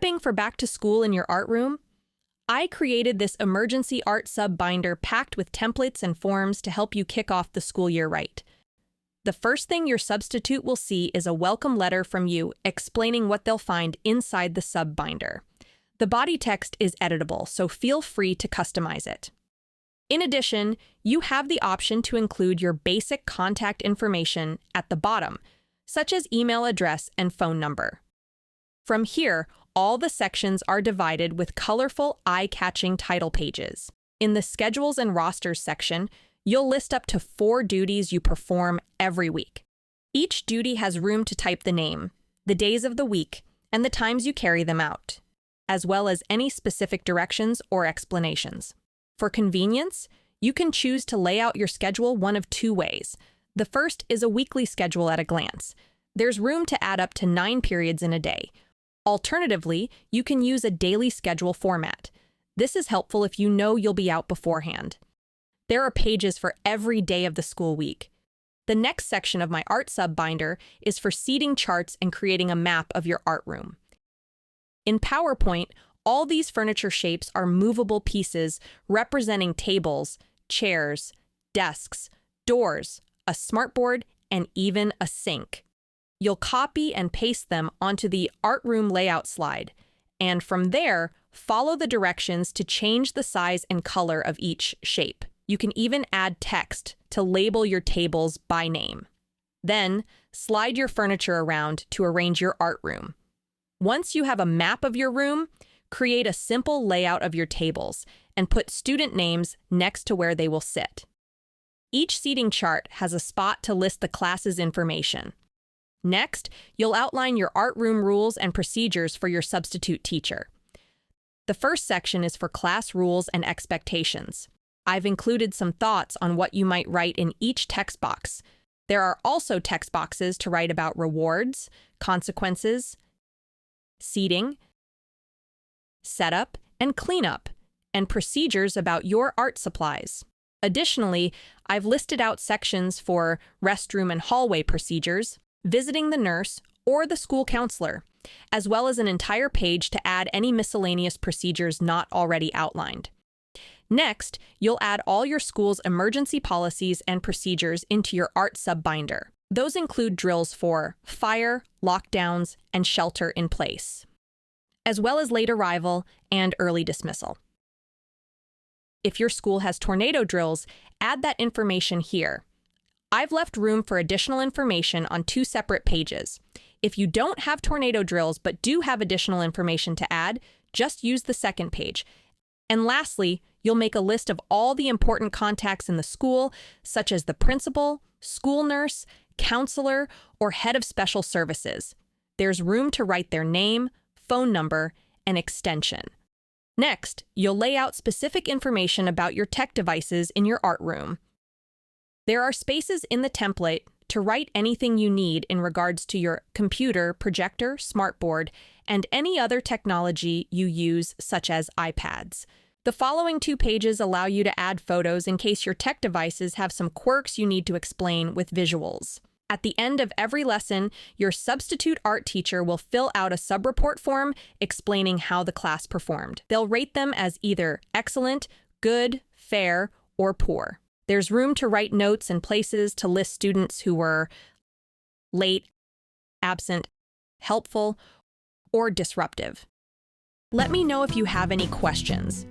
Prepping for back to school in your art room? I created this emergency art sub binder packed with templates and forms to help you kick off the school year right. The first thing your substitute will see is a welcome letter from you explaining what they'll find inside the sub binder. The body text is editable, so feel free to customize it. In addition, you have the option to include your basic contact information at the bottom, such as email address and phone number. From here, all the sections are divided with colorful, eye-catching title pages. In the Schedules and Rosters section, you'll list up to 4 duties you perform every week. Each duty has room to type the name, the days of the week, and the times you carry them out, as well as any specific directions or explanations. For convenience, you can choose to lay out your schedule one of 2 ways. The first is a weekly schedule at a glance. There's room to add up to 9 periods in a day. Alternatively, you can use a daily schedule format. This is helpful if you know you'll be out beforehand. There are pages for every day of the school week. The next section of my art sub binder is for seating charts and creating a map of your art room. In PowerPoint, all these furniture shapes are movable pieces representing tables, chairs, desks, doors, a smartboard, and even a sink. You'll copy and paste them onto the art room layout slide, and from there, follow the directions to change the size and color of each shape. You can even add text to label your tables by name. Then, slide your furniture around to arrange your art room. Once you have a map of your room, create a simple layout of your tables and put student names next to where they will sit. Each seating chart has a spot to list the class's information. Next, you'll outline your art room rules and procedures for your substitute teacher. The first section is for class rules and expectations. I've included some thoughts on what you might write in each text box. There are also text boxes to write about rewards, consequences, seating, setup and cleanup, and procedures about your art supplies. Additionally, I've listed out sections for restroom and hallway procedures, visiting the nurse or the school counselor, as well as an entire page to add any miscellaneous procedures not already outlined. Next, you'll add all your school's emergency policies and procedures into your art sub-binder. Those include drills for fire, lockdowns, and shelter in place, as well as late arrival and early dismissal. If your school has tornado drills, add that information here. I've left room for additional information on 2 separate pages. If you don't have tornado drills but do have additional information to add, just use the second page. And lastly, you'll make a list of all the important contacts in the school, such as the principal, school nurse, counselor, or head of special services. There's room to write their name, phone number, and extension. Next, you'll lay out specific information about your tech devices in your art room. There are spaces in the template to write anything you need in regards to your computer, projector, smartboard, and any other technology you use, such as iPads. The following 2 pages allow you to add photos in case your tech devices have some quirks you need to explain with visuals. At the end of every lesson, your substitute art teacher will fill out a sub-report form explaining how the class performed. They'll rate them as either excellent, good, fair, or poor. There's room to write notes and places to list students who were late, absent, helpful, or disruptive. Let me know if you have any questions.